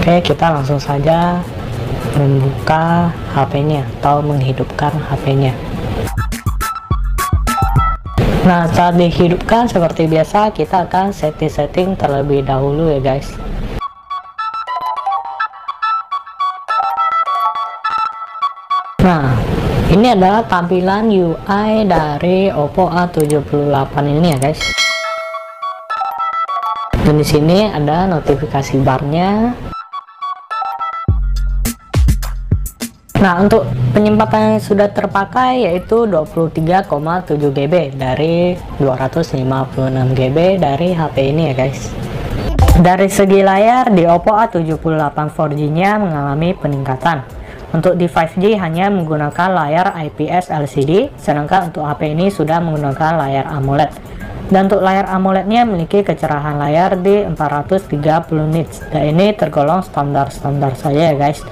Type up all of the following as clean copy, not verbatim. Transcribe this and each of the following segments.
Oke, kita langsung saja membuka HP-nya atau menghidupkan HP-nya. Nah, saat dihidupkan seperti biasa kita akan setting terlebih dahulu ya guys. Nah, ini adalah tampilan UI dari Oppo A78 ini ya guys. Dan di sini ada notifikasi barnya. Nah, untuk penyempatan yang sudah terpakai yaitu 23,7 GB dari 256 GB dari HP ini ya guys. Dari segi layar di Oppo A78 4G nya mengalami peningkatan. Untuk di 5G hanya menggunakan layar IPS LCD, sedangkan untuk HP ini sudah menggunakan layar AMOLED. Dan untuk layar AMOLED-nya memiliki kecerahan layar di 430 nits, dan ini tergolong standar saja ya guys.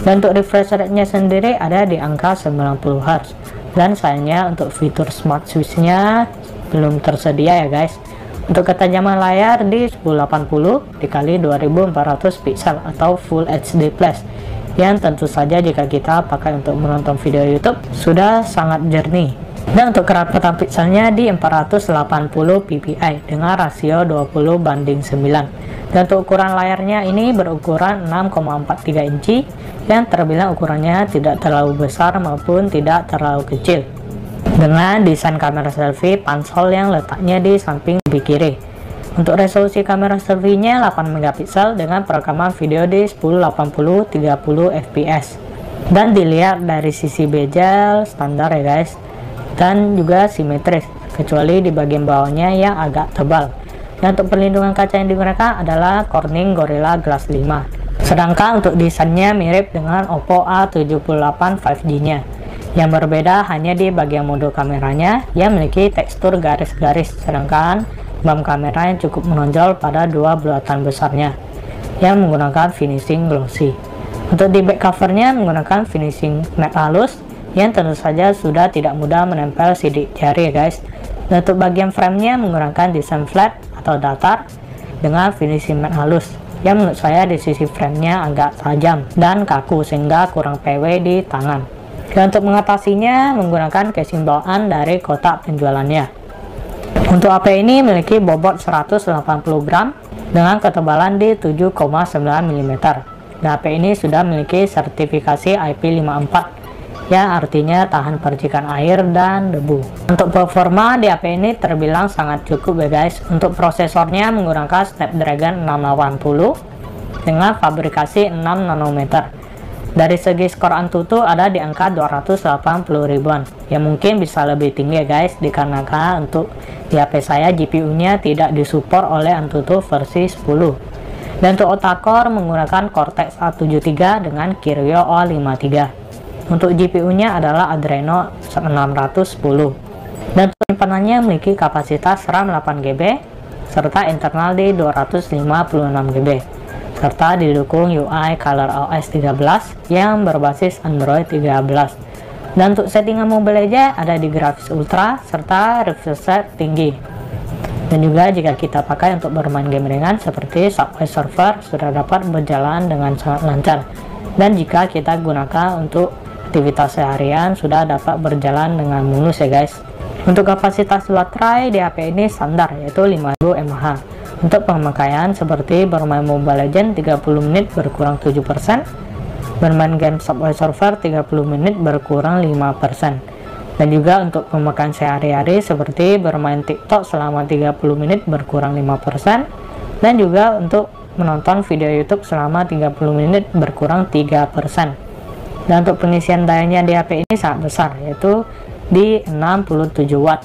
Dan untuk refresh rate-nya sendiri ada di angka 90 Hz. Dan sayangnya untuk fitur smart switch-nya belum tersedia ya guys. Untuk ketajaman layar di 1080 dikali 2400 pixel atau Full HD Plus, yang tentu saja jika kita pakai untuk menonton video YouTube sudah sangat jernih. Dan untuk kerapatan pikselnya di 480 ppi dengan rasio 20:9. Dan untuk ukuran layarnya ini berukuran 6,43 inci yang terbilang ukurannya tidak terlalu besar maupun tidak terlalu kecil. Dengan desain kamera selfie pansel yang letaknya di samping lebih kiri. Untuk resolusi kamera selfie-nya 8 megapiksel dengan perekaman video di 1080 30 fps. Dan dilihat dari sisi bezel standar ya guys. Dan juga simetris, kecuali di bagian bawahnya yang agak tebal. Dan untuk perlindungan kaca yang digunakan adalah Corning Gorilla Glass 5. Sedangkan untuk desainnya mirip dengan Oppo A78 5G nya. Yang berbeda hanya di bagian mode kameranya yang memiliki tekstur garis-garis, sedangkan bump kamera yang cukup menonjol pada dua bulatan besarnya yang menggunakan finishing glossy. Untuk di back covernya menggunakan finishing matte halus yang tentu saja sudah tidak mudah menempel sidik jari ya guys. Dan untuk bagian framenya menggunakan desain flat atau datar dengan finishing matte halus yang menurut saya di sisi framenya agak tajam dan kaku sehingga kurang PW di tangan. Dan untuk mengatasinya menggunakan casing bawaan dari kotak penjualannya. Untuk HP ini memiliki bobot 180 gram dengan ketebalan di 7,9 mm. Dan HP ini sudah memiliki sertifikasi IP54 yang artinya tahan percikan air dan debu. Untuk performa di HP ini terbilang sangat cukup ya guys. Untuk prosesornya menggunakan Snapdragon 680 dengan fabrikasi 6 nanometer. Dari segi skor Antutu ada di angka 280 ribuan, yang mungkin bisa lebih tinggi ya guys, dikarenakan untuk di HP saya GPU nya tidak disupport oleh Antutu versi 10. Dan untuk octa-core menggunakan Cortex A73 dengan Kirio O53. Untuk GPU-nya adalah Adreno 610. Dan penyimpanannya memiliki kapasitas RAM 8GB serta internal di 256GB. Serta didukung UI ColorOS 13 yang berbasis Android 13. Dan untuk settingan Mobile Legends ada di grafis ultra serta refresh rate tinggi. Dan juga jika kita pakai untuk bermain game ringan seperti Subway Surfer sudah dapat berjalan dengan sangat lancar. Dan jika kita gunakan untuk aktivitas seharian sudah dapat berjalan dengan mulus ya guys. Untuk kapasitas baterai di HP ini standar yaitu 5000 mAh. Untuk pemakaian seperti bermain Mobile Legends 30 menit berkurang 7%, bermain game Subway Surfer 30 menit berkurang 5%. Dan juga untuk pemakaian sehari-hari seperti bermain TikTok selama 30 menit berkurang 5%, dan juga untuk menonton video YouTube selama 30 menit berkurang 3%. Dan untuk pengisian dayanya di HP ini sangat besar yaitu di 67 watt.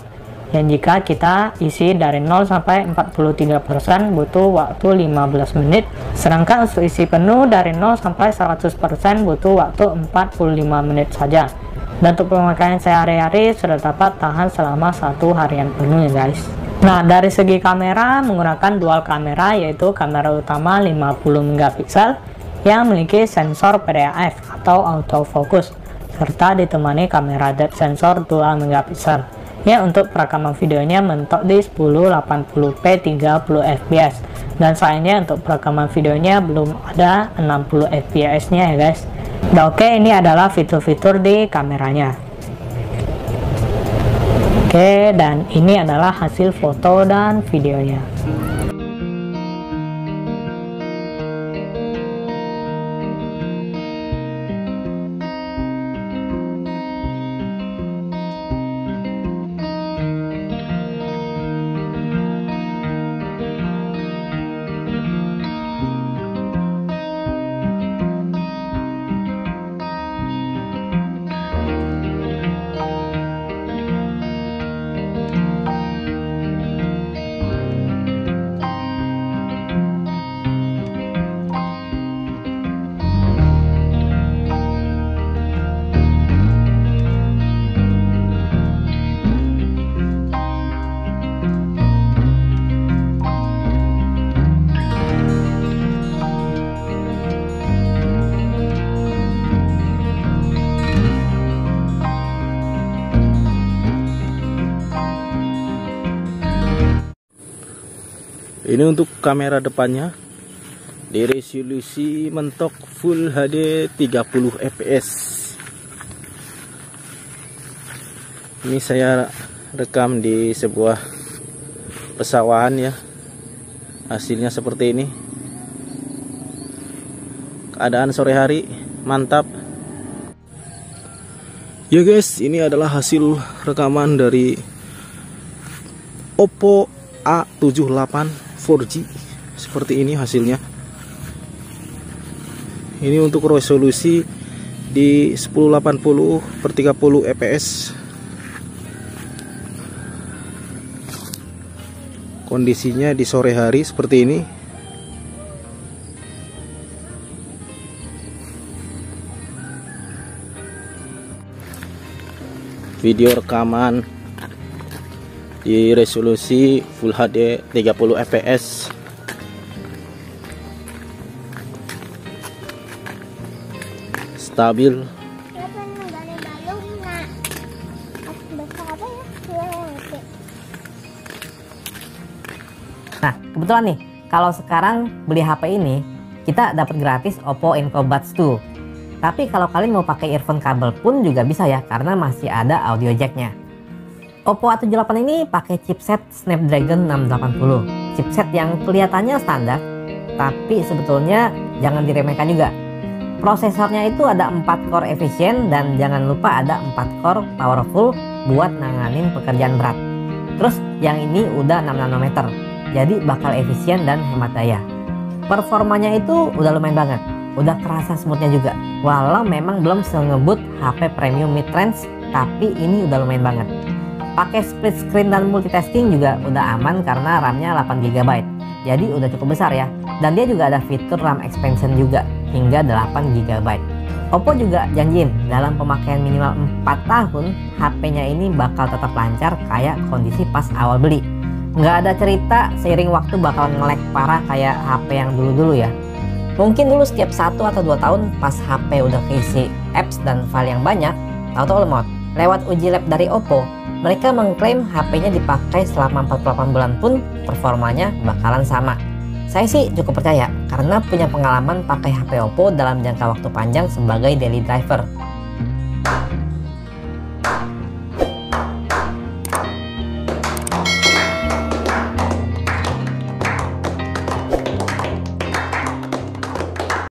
Dan jika kita isi dari 0 sampai 43% butuh waktu 15 menit. Sedangkan untuk isi penuh dari 0 sampai 100% butuh waktu 45 menit saja. Dan untuk pemakaian sehari-hari sudah dapat tahan selama 1 harian penuh ya guys. Nah, dari segi kamera menggunakan dual kamera yaitu kamera utama 50 megapiksel yang memiliki sensor PDAF atau autofocus serta ditemani kamera depth sensor 2 megapiksel yang untuk perekaman videonya mentok di 1080p 30 fps. Dan sayangnya untuk perekaman videonya belum ada 60 fps nya ya guys. Nah, oke, ini adalah fitur-fitur di kameranya. Oke, dan ini adalah hasil foto dan videonya. Ini untuk kamera depannya di resolusi mentok Full HD 30 fps. Ini saya rekam di sebuah pesawahan ya. Hasilnya seperti ini. Keadaan sore hari mantap. Ya guys, ini adalah hasil rekaman dari Oppo A78 4G. Seperti ini hasilnya. Ini untuk resolusi di 1080x30 fps. Kondisinya di sore hari seperti ini. Video rekaman di resolusi Full HD 30 fps. Stabil. Nah, kebetulan nih, kalau sekarang beli HP ini, kita dapat gratis Oppo Enco Buds 2. Tapi kalau kalian mau pakai earphone kabel pun juga bisa ya, karena masih ada audio jacknya. Oppo A78 ini pakai chipset Snapdragon 680, chipset yang kelihatannya standar, tapi sebetulnya jangan diremehkan juga. Prosesornya itu ada 4 core efisien dan jangan lupa ada 4 core powerful buat nanganin pekerjaan berat. Terus yang ini udah 6 nanometer, jadi bakal efisien dan hemat daya. Performanya itu udah lumayan banget, udah kerasa smoothnya juga. Walau memang belum sengebut HP premium mid-range, tapi ini udah lumayan banget. Pakai split screen dan multitasking juga udah aman karena RAM-nya 8 GB. Jadi udah cukup besar ya. Dan dia juga ada fitur RAM expansion juga hingga 8 GB. Oppo juga janjiin dalam pemakaian minimal 4 tahun HP-nya ini bakal tetap lancar kayak kondisi pas awal beli. Nggak ada cerita seiring waktu bakal nge-lag parah kayak HP yang dulu-dulu ya. Mungkin dulu setiap 1 atau 2 tahun pas HP udah keisi apps dan file yang banyak, tahu-tahu lemot. Lewat uji lab dari Oppo, mereka mengklaim HP-nya dipakai selama 48 bulan pun performanya bakalan sama. Saya sih cukup percaya karena punya pengalaman pakai HP Oppo dalam jangka waktu panjang sebagai daily driver.